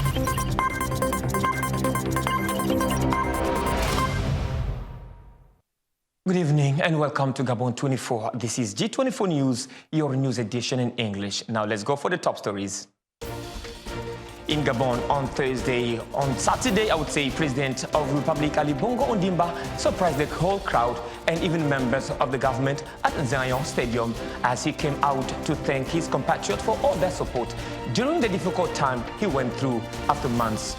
Good evening and welcome to Gabon 24. This is G24 News, your news edition in English. Now let's go for the top stories. In Gabon on Saturday, I would say, President of the Republic Ali Bongo Ondimba surprised the whole crowd and even members of the government at Zion Stadium as he came out to thank his compatriots for all their support during the difficult time he went through after months.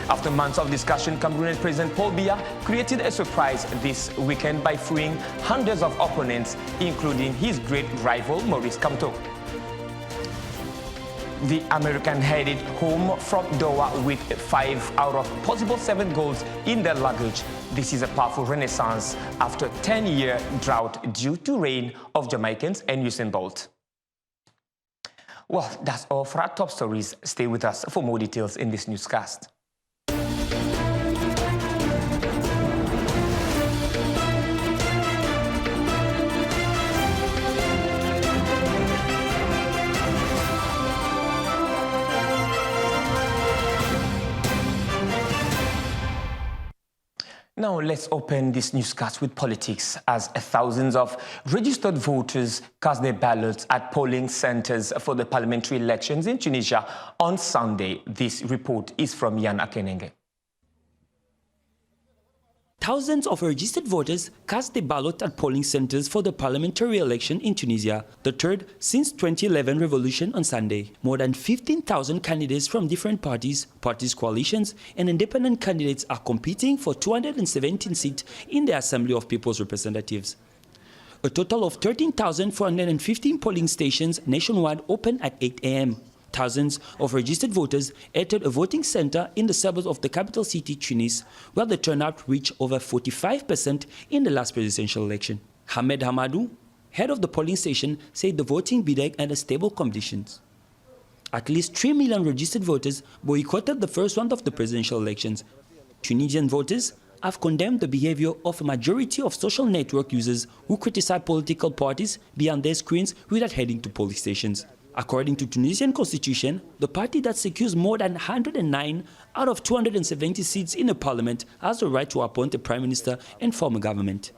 After months of discussion, Cameroonian President Paul Biya created a surprise this weekend by freeing hundreds of opponents, including his great rival Maurice Kamto. The American headed home from Doha with 5 out of possible 7 goals in their luggage. This is a powerful renaissance after a 10-year drought due to reign of Jamaicans and Usain Bolt. Well, that's all for our top stories. Stay with us for more details in this newscast. Now let's open this newscast with politics as thousands of registered voters cast their ballots at polling centers for the parliamentary elections in Tunisia on Sunday. This report is from Yan Akenenge. Thousands of registered voters cast their ballot at polling centers for the parliamentary election in Tunisia, the third since 2011 revolution on Sunday. More than 15,000 candidates from different parties, coalitions, and independent candidates are competing for 217 seats in the Assembly of People's Representatives. A total of 13,415 polling stations nationwide opened at 8 a.m. Thousands of registered voters entered a voting center in the suburbs of the capital city, Tunis, where the turnout reached over 45% in the last presidential election. Hamed Hamadou, head of the polling station, said the voting began under stable conditions. At least 3 million registered voters boycotted the first round of the presidential elections. Tunisian voters have condemned the behavior of a majority of social network users who criticize political parties behind their screens without heading to polling stations. According to Tunisian constitution, the party that secures more than 109 out of 270 seats in the parliament has the right to appoint a prime minister and form a government.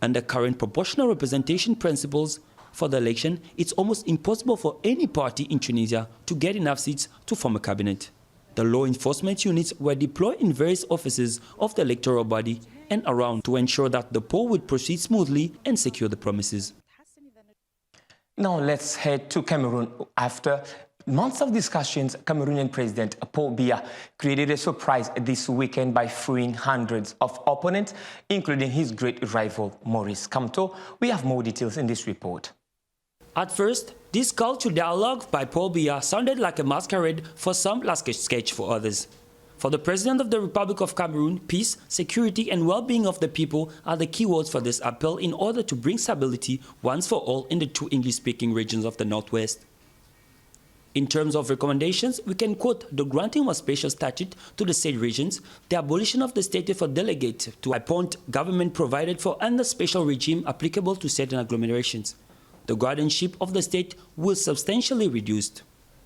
Under current proportional representation principles for the election, it's almost impossible for any party in Tunisia to get enough seats to form a cabinet. The law enforcement units were deployed in various offices of the electoral body and around to ensure that the poll would proceed smoothly and secure the promises. Now let's head to Cameroon. After months of discussions, Cameroonian President Paul Biya created a surprise this weekend by freeing hundreds of opponents, including his great rival Maurice Kamto. We have more details in this report. At first, this call to dialogue by Paul Biya sounded like a masquerade for some, like a sketch for others. For the President of the Republic of Cameroon, peace, security and well-being of the people are the key words for this appeal in order to bring stability once for all in the 2 English-speaking regions of the Northwest. In terms of recommendations, we can quote the granting of special statute to the said regions, the abolition of the status for delegates to appoint government provided for under special regime applicable to certain agglomerations. The guardianship of the state will substantially reduced.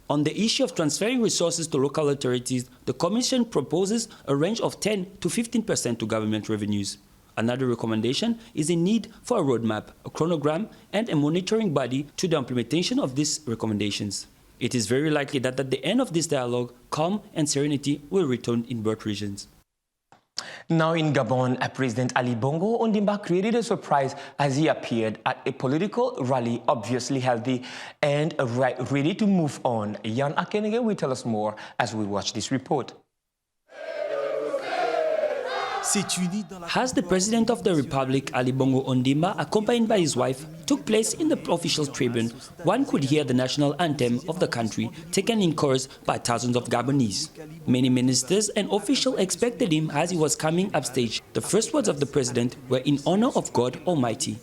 On the issue of transferring resources to local authorities, the Commission proposes a range of 10 to 15% to government revenues. Another recommendation is a need for a roadmap, a chronogram, and a monitoring body to the implementation of these recommendations. It is very likely that at the end of this dialogue, calm and serenity will return in both regions. Now in Gabon, President Ali Bongo Ondimba created a surprise as he appeared at a political rally, obviously healthy and ready to move on. Yan Akenege will tell us more as we watch this report. As the President of the Republic, Ali Bongo Ondimba, accompanied by his wife, took place in the official tribune, one could hear the national anthem of the country taken in chorus by thousands of Gabonese. Many ministers and officials expected him as he was coming upstage. The first words of the President were in honor of God Almighty.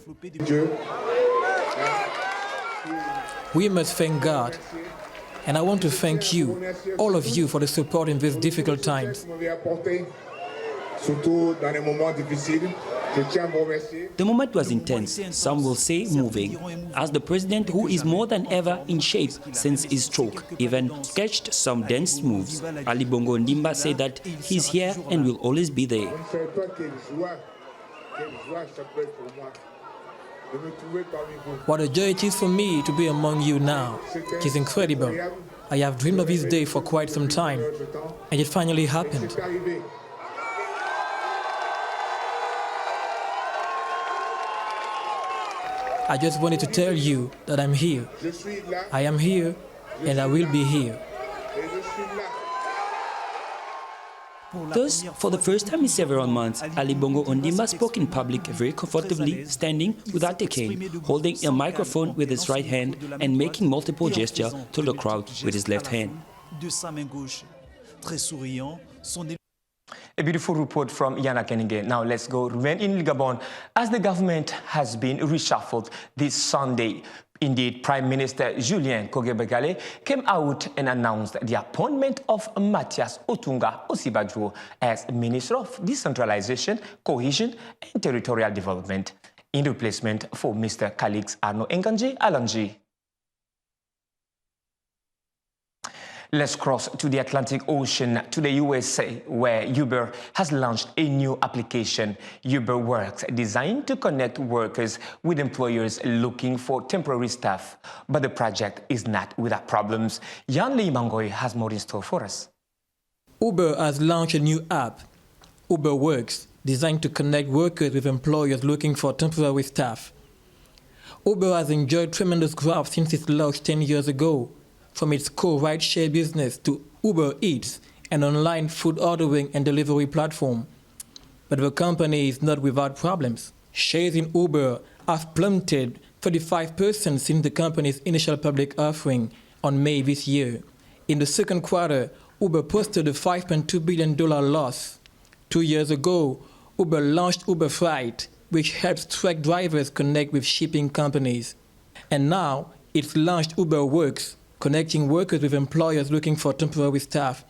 We must thank God. And I want to thank you, all of you, for the support in these difficult times. Surtout dans les moments difficiles. The moment was intense, some will say moving, as the president, who is more than ever in shape since his stroke, even sketched some dance moves. Ali Bongo Ondimba said that he's here and will always be there. What a joy it is for me to be among you now. It is incredible. I have dreamed of this day for quite some time, and it finally happened. I just wanted to tell you that I'm here. I am here, and I will be here. Thus, for the first time in several months, Ali Bongo Ondimba spoke in public very comfortably, standing without a cane, holding a microphone with his right hand and making multiple gestures to the crowd with his left hand. A beautiful report from Yana Kenige. Now let's go remain in Gabon as the government has been reshuffled this Sunday. Indeed, Prime Minister Julien Kogebegale came out and announced the appointment of Mathias Otunga Osibadjo as Minister of Decentralization, Cohesion and Territorial Development in replacement for Mr. Calix Arno Enganji Alanji. Let's cross to the Atlantic Ocean to the USA, where Uber has launched a new application, Uber Works, designed to connect workers with employers looking for temporary staff. But the project is not without problems. Yan Lee Mangoy has more in store for us. Uber has launched a new app, Uber Works, designed to connect workers with employers looking for temporary staff. Uber has enjoyed tremendous growth since its launch 10 years ago, from its core ride-share business to Uber Eats, an online food ordering and delivery platform. But the company is not without problems. Shares in Uber have plummeted 35% since the company's initial public offering on May this year. In the second quarter, Uber posted a $5.2 billion loss. 2 years ago, Uber launched Uber Freight, which helps truck drivers connect with shipping companies. And now, it's launched Uber Works, connecting workers with employers looking for temporary staff.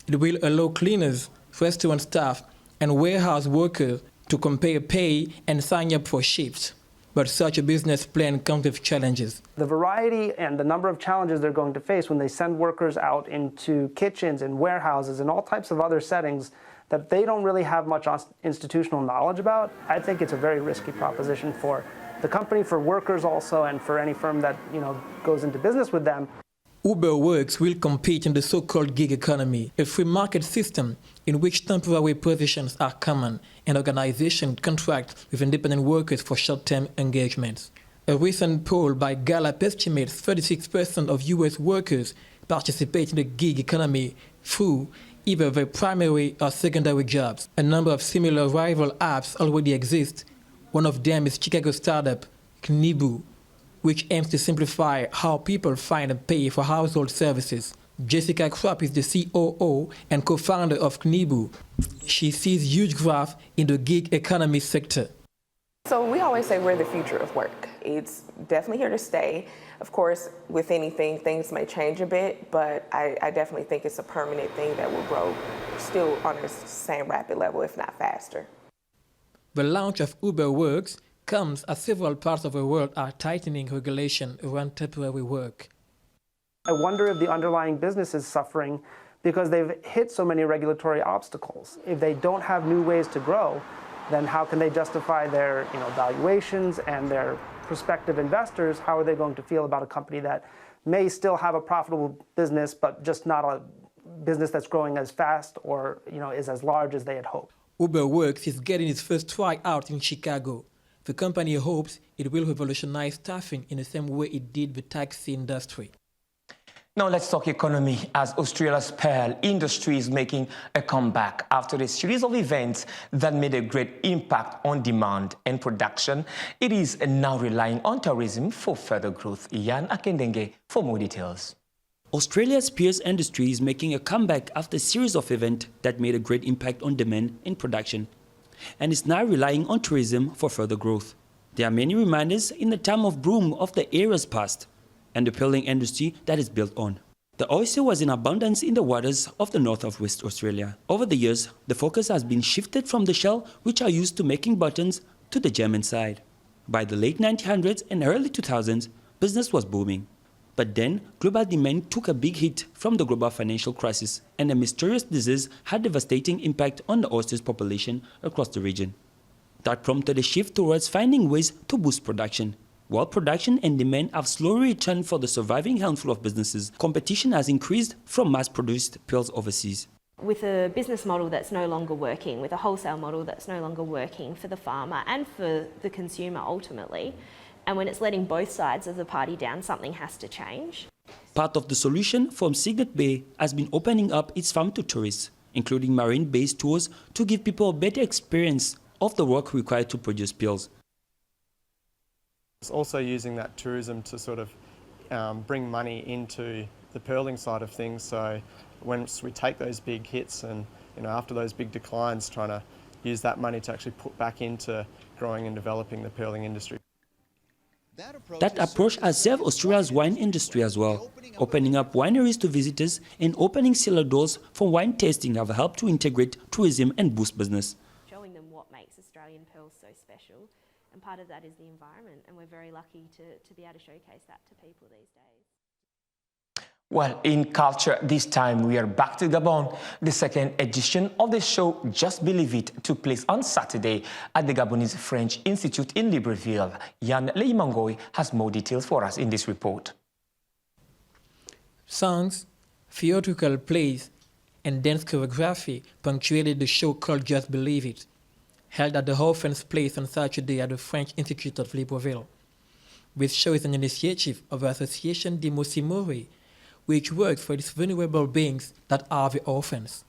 It will allow cleaners, restaurant staff, and warehouse workers to compare pay and sign up for shifts. But such a business plan comes with challenges. The variety and the number of challenges they're going to face when they send workers out into kitchens and warehouses and all types of other settings that they don't really have much institutional knowledge about, I think it's a very risky proposition for the company, for workers also, and for any firm that goes into business with them. Uber Works will compete in the so-called gig economy, a free market system in which temporary positions are common and organizations contract with independent workers for short-term engagements. A recent poll by Gallup estimates 36% of U.S. workers participate in the gig economy through either their primary or secondary jobs. A number of similar rival apps already exist. One of them is Chicago startup Knibu, which aims to simplify how people find and pay for household services. Jessica Kropp is the COO and co-founder of Knibu. She sees huge growth in the gig economy sector. So we always say we're the future of work. It's definitely here to stay. Of course, with anything, things may change a bit, but I definitely think it's a permanent thing that will grow still on the same rapid level, if not faster. The launch of Uber Works comes as several parts of the world are tightening regulation around temporary work. I wonder if the underlying business is suffering because they've hit so many regulatory obstacles. If they don't have new ways to grow, then how can they justify their valuations and their prospective investors? How are they going to feel about a company that may still have a profitable business, but just not a business that's growing as fast or is as large as they had hoped? Uber Works is getting its first try out in Chicago. The company hopes it will revolutionize staffing in the same way it did the taxi industry. Now let's talk economy, as Australia's pearl industry is making a comeback after a series of events that made a great impact on demand and production. It is now relying on tourism for further growth. Yan Akendenge for more details. Australia's pearl industry is making a comeback after a series of events that made a great impact on demand and production, and is now relying on tourism for further growth. There are many reminders in the time of boom of the era's past and the pearling industry that is built on. The oyster was in abundance in the waters of the north of West Australia. Over the years, the focus has been shifted from the shell, which are used to making buttons, to the German side. By the late 1900s and early 2000s, business was booming. But then, global demand took a big hit from the global financial crisis, and a mysterious disease had devastating impact on the oyster's population across the region. That prompted a shift towards finding ways to boost production. While production and demand have slowly returned for the surviving handful of businesses, competition has increased from mass-produced pills overseas. With a business model that's no longer working, with a wholesale model that's no longer working for the farmer and for the consumer ultimately, and when it's letting both sides of the party down, something has to change. Part of the solution from Signet Bay has been opening up its farm to tourists, including marine-based tours to give people a better experience of the work required to produce pills. It's also using that tourism to sort of bring money into the pearling side of things. So once we take those big hits and after those big declines, trying to use that money to actually put back into growing and developing the pearling industry. That approach has served Australia's wine industry as well. Opening up wineries to visitors and opening cellar doors for wine tasting have helped to integrate tourism and boost business. Showing them what makes Australian pearls so special, and part of that is the environment, and we're very lucky to be able to showcase that to people these days. Well, in culture, this time we are back to Gabon. The second edition of the show, Just Believe It, took place on Saturday at the Gabonese French Institute in Libreville. Yann Leimangoy has more details for us in this report. Songs, theatrical plays, and dance choreography punctuated the show called Just Believe It, held at the Orphans Place on Saturday at the French Institute of Libreville. This show is an initiative of the Association des Mosimori, which works for its vulnerable beings that are the orphans.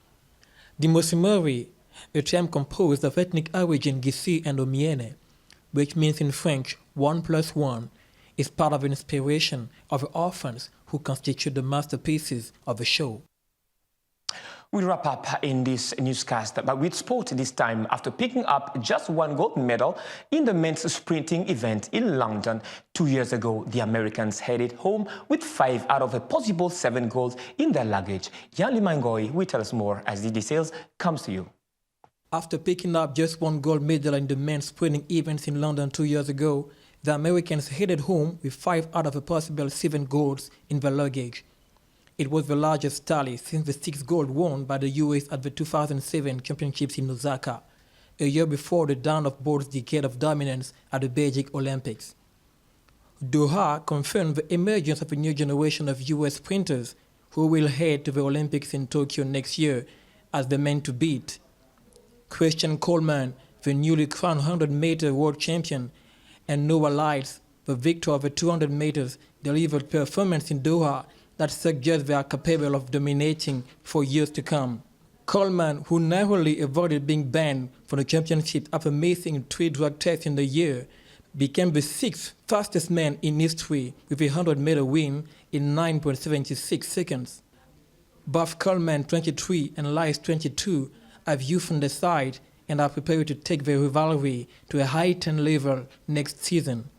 The Mosimori, a term composed of ethnic origin Gissi and Omiene, which means in French 1 + 1, is part of the inspiration of the orphans who constitute the masterpieces of the show. We wrap up in this newscast, but with sport this time after picking up just one gold medal in the men's sprinting event in London. 2 years ago, the Americans headed home with 5 out of a possible 7 golds in their luggage. Yann Leimangoy will tell us more as the details comes to you. After picking up just one gold medal in the men's sprinting events in London 2 years ago, the Americans headed home with 5 out of a possible 7 golds in their luggage. It was the largest tally since the 6 gold won by the US at the 2007 championships in Osaka, a year before the dawn of Bolt's decade of dominance at the Beijing Olympics. Doha confirmed the emergence of a new generation of US sprinters who will head to the Olympics in Tokyo next year as the men to beat. Christian Coleman, the newly crowned 100-meter world champion, and Noah Lyles, the victor of the 200 meters, delivered performance in Doha that suggests they are capable of dominating for years to come. Coleman, who narrowly avoided being banned from the championship after missing 3 drug tests in the year, became the 6th fastest man in history with a 100-meter win in 9.76 seconds. Both Coleman, 23, and Lyles, 22, have youth on their side and are prepared to take their rivalry to a heightened level next season.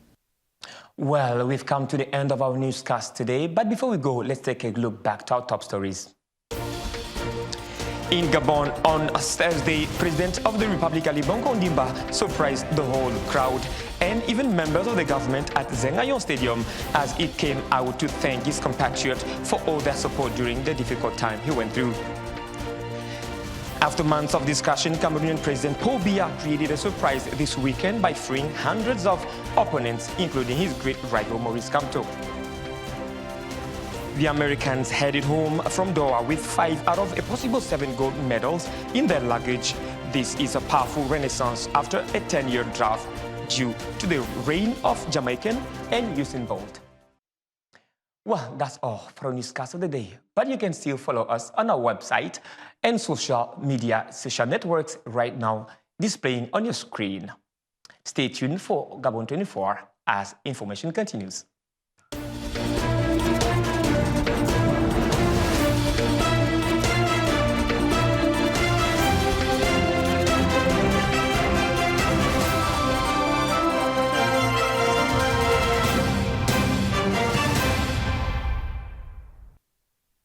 Well, we've come to the end of our newscast today, but before we go, let's take a look back to our top stories. In Gabon on Thursday, President of the Republic Ali Bongo Ondimba surprised the whole crowd and even members of the government at Zengayon Stadium as he came out to thank his compatriots for all their support during the difficult time he went through. After months of discussion, Cameroonian President Paul Biya created a surprise this weekend by freeing hundreds of opponents, including his great rival Maurice Kamto. The Americans headed home from Doha with 5 out of a possible 7 gold medals in their luggage. This is a powerful renaissance after a 10-year drought due to the reign of Jamaican and Usain Bolt. Well, that's all for our newscast of the day, but you can still follow us on our website and social networks right now displaying on your screen. Stay tuned for Gabon 24 as information continues.